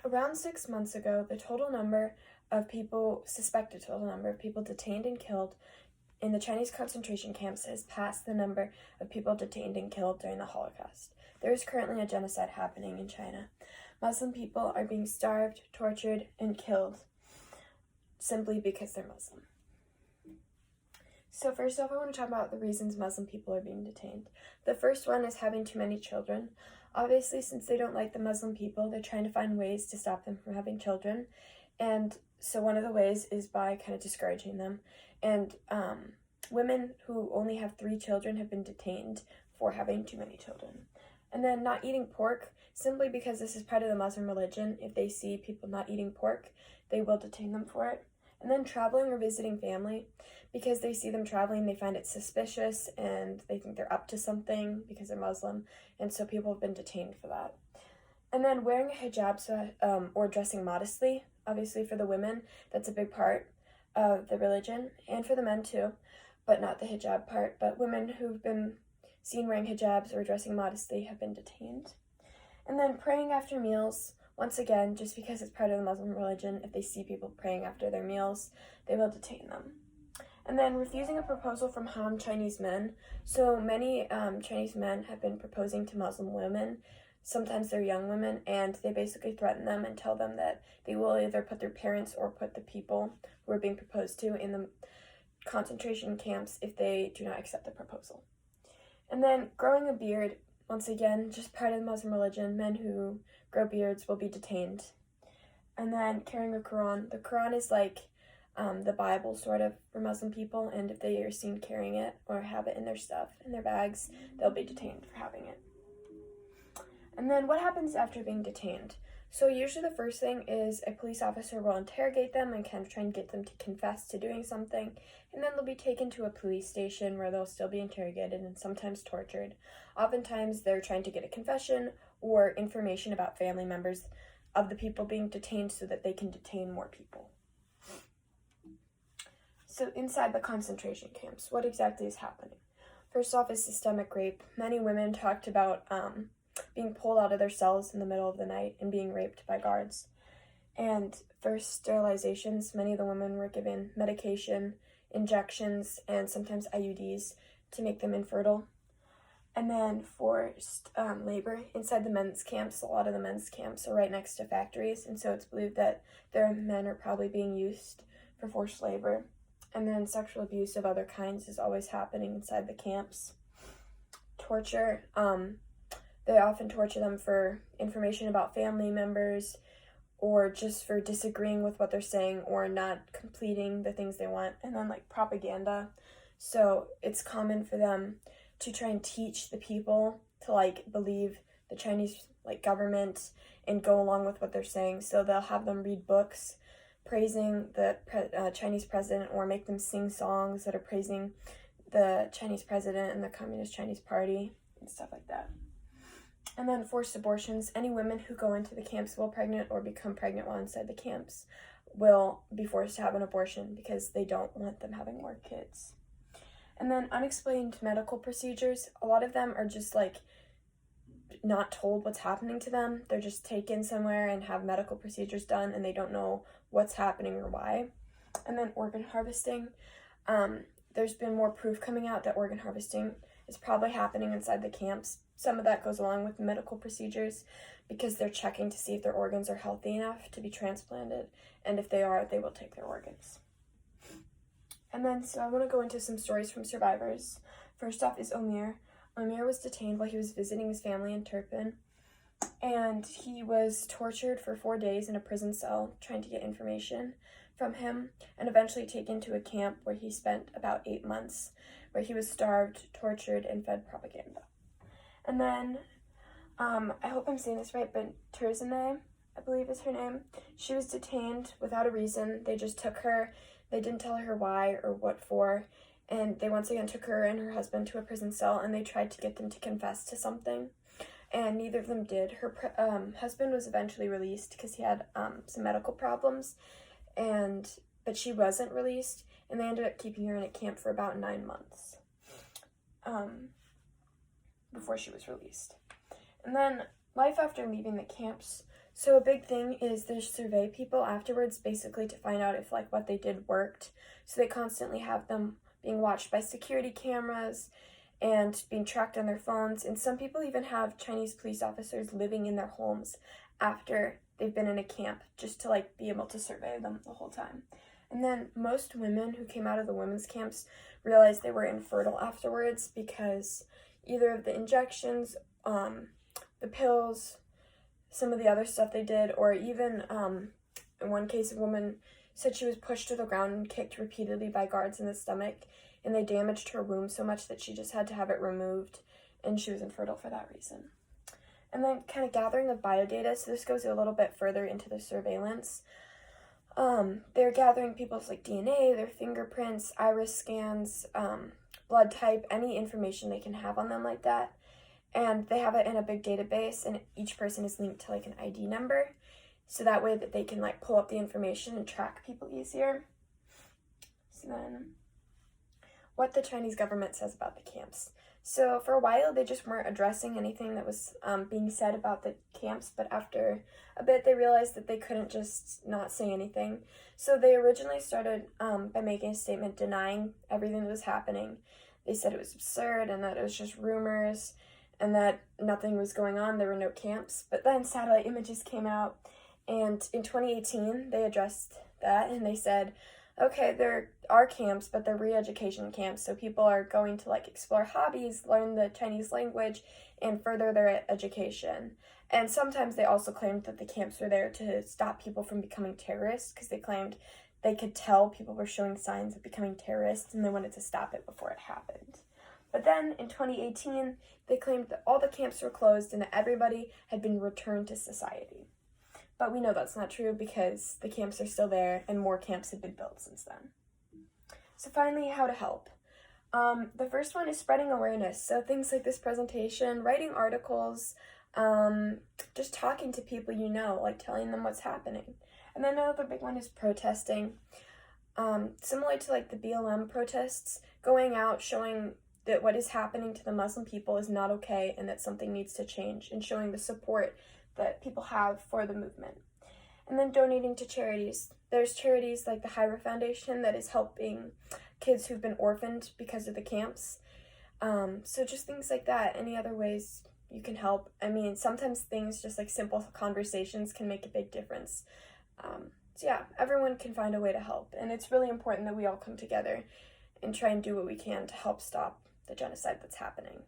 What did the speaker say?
Around 6 months ago, suspected total number of people detained and killed in the Chinese concentration camps has passed the number of people detained and killed during the Holocaust. There is currently a genocide happening in China. Muslim people are being starved, tortured, and killed simply because they're Muslim. So first off, I want to talk about the reasons Muslim people are being detained. The first one is having too many children. Obviously, since they don't like the Muslim people, they're trying to find ways to stop them from having children. And so one of the ways is by kind of discouraging them. And women who only have 3 children have been detained for having too many children. And then not eating pork, simply because this is part of the Muslim religion. If they see people not eating pork, they will detain them for it. And then traveling or visiting family, because they see them traveling, they find it suspicious and they think they're up to something because they're Muslim, and so people have been detained for that. And then wearing a hijab or dressing modestly, obviously for the women, that's a big part of the religion, and for the men too, but not the hijab part. But women who've been seen wearing hijabs or dressing modestly have been detained. And then praying after meals, once again, just because it's part of the Muslim religion, if they see people praying after their meals, they will detain them. And then refusing a proposal from Han Chinese men. So many Chinese men have been proposing to Muslim women. Sometimes they're young women, and they basically threaten them and tell them that they will either put their parents or put the people who are being proposed to in the concentration camps if they do not accept the proposal. And then growing a beard, once again, just part of the Muslim religion, men who grow beards will be detained. And then carrying a Quran. The Quran is like the Bible, sort of, for Muslim people, and if they are seen carrying it or have it in their stuff, in their bags, they'll be detained for having it. And then what happens after being detained? So usually the first thing is a police officer will interrogate them and kind of try and get them to confess to doing something, and then they'll be taken to a police station where they'll still be interrogated and sometimes tortured. Oftentimes they're trying to get a confession or information about family members of the people being detained so that they can detain more people. So inside the concentration camps, what exactly is happening? First off is systemic rape. Many women talked about being pulled out of their cells in the middle of the night and being raped by guards. And for sterilizations, many of the women were given medication, injections, and sometimes IUDs to make them infertile. And then forced labor inside the men's camps. A lot of the men's camps are right next to factories, and so it's believed that their men are probably being used for forced labor. And then sexual abuse of other kinds is always happening inside the camps. Torture. They often torture them for information about family members or just for disagreeing with what they're saying or not completing the things they want. And then like propaganda. So it's common for them to try and teach the people to like believe the Chinese like government and go along with what they're saying. So they'll have them read books praising the Chinese president or make them sing songs that are praising the Chinese president and the Communist Chinese Party and stuff like that. And then forced abortions. Any women who go into the camps while pregnant or become pregnant while inside the camps will be forced to have an abortion because they don't want them having more kids. And then unexplained medical procedures. A lot of them are just like not told what's happening to them. They're just taken somewhere and have medical procedures done and they don't know what's happening or why. And then organ harvesting. There's been more proof coming out that organ harvesting is probably happening inside the camps. Some of that goes along with the medical procedures because they're checking to see if their organs are healthy enough to be transplanted, and if they are, they will take their organs. And then, so I want to go into some stories from survivors. First off is Omir. Omir was detained while he was visiting his family in Turpan, and he was tortured for 4 days in a prison cell trying to get information from him, and eventually taken to a camp where he spent about 8 months, where he was starved, tortured, and fed propaganda. And then, I hope I'm saying this right, but Terzaneh, I believe is her name, she was detained without a reason. They just took her, they didn't tell her why or what for, and they once again took her and her husband to a prison cell, and they tried to get them to confess to something, and neither of them did. Her husband was eventually released because he had some medical problems, but she wasn't released, and they ended up keeping her in a camp for about 9 months before she was released. And then life after leaving the camps. So a big thing is they survey people afterwards, basically to find out if like what they did worked. So they constantly have them being watched by security cameras and being tracked on their phones. And some people even have Chinese police officers living in their homes after they've been in a camp, just to like be able to survey them the whole time. And then most women who came out of the women's camps realized they were infertile afterwards because either of the injections, the pills, some of the other stuff they did, or even in one case, a woman said she was pushed to the ground and kicked repeatedly by guards in the stomach, and they damaged her womb so much that she just had to have it removed, and she was infertile for that reason. And then kind of gathering of biodata, so this goes a little bit further into the surveillance. They're gathering people's like DNA, their fingerprints, iris scans, blood type, any information they can have on them like that. And they have it in a big database, and each person is linked to like an ID number, so that way that they can like pull up the information and track people easier. So then, what the Chinese government says about the camps. So for a while, they just weren't addressing anything that was being said about the camps, but after a bit, they realized that they couldn't just not say anything. So they originally started by making a statement denying everything that was happening. They said it was absurd and that it was just rumors and that nothing was going on, there were no camps. But then satellite images came out, and in 2018, they addressed that, and they said, okay, there are camps, but they're re-education camps, so people are going to like explore hobbies, learn the Chinese language, and further their education. And sometimes they also claimed that the camps were there to stop people from becoming terrorists, because they claimed they could tell people were showing signs of becoming terrorists, and they wanted to stop it before it happened. But then, in 2018, they claimed that all the camps were closed and that everybody had been returned to society. But we know that's not true because the camps are still there and more camps have been built since then. So finally, how to help. The first one is spreading awareness. So things like this presentation, writing articles, just talking to people you know, like telling them what's happening. And then another big one is protesting. Similar to like the BLM protests, going out, showing that what is happening to the Muslim people is not okay and that something needs to change, and showing the support that people have for the movement. And then donating to charities. There's charities like the Hyra Foundation that is helping kids who've been orphaned because of the camps. So just things like that. Any other ways you can help? I mean, sometimes things just like simple conversations can make a big difference. So yeah, everyone can find a way to help. And it's really important that we all come together and try and do what we can to help stop the genocide that's happening.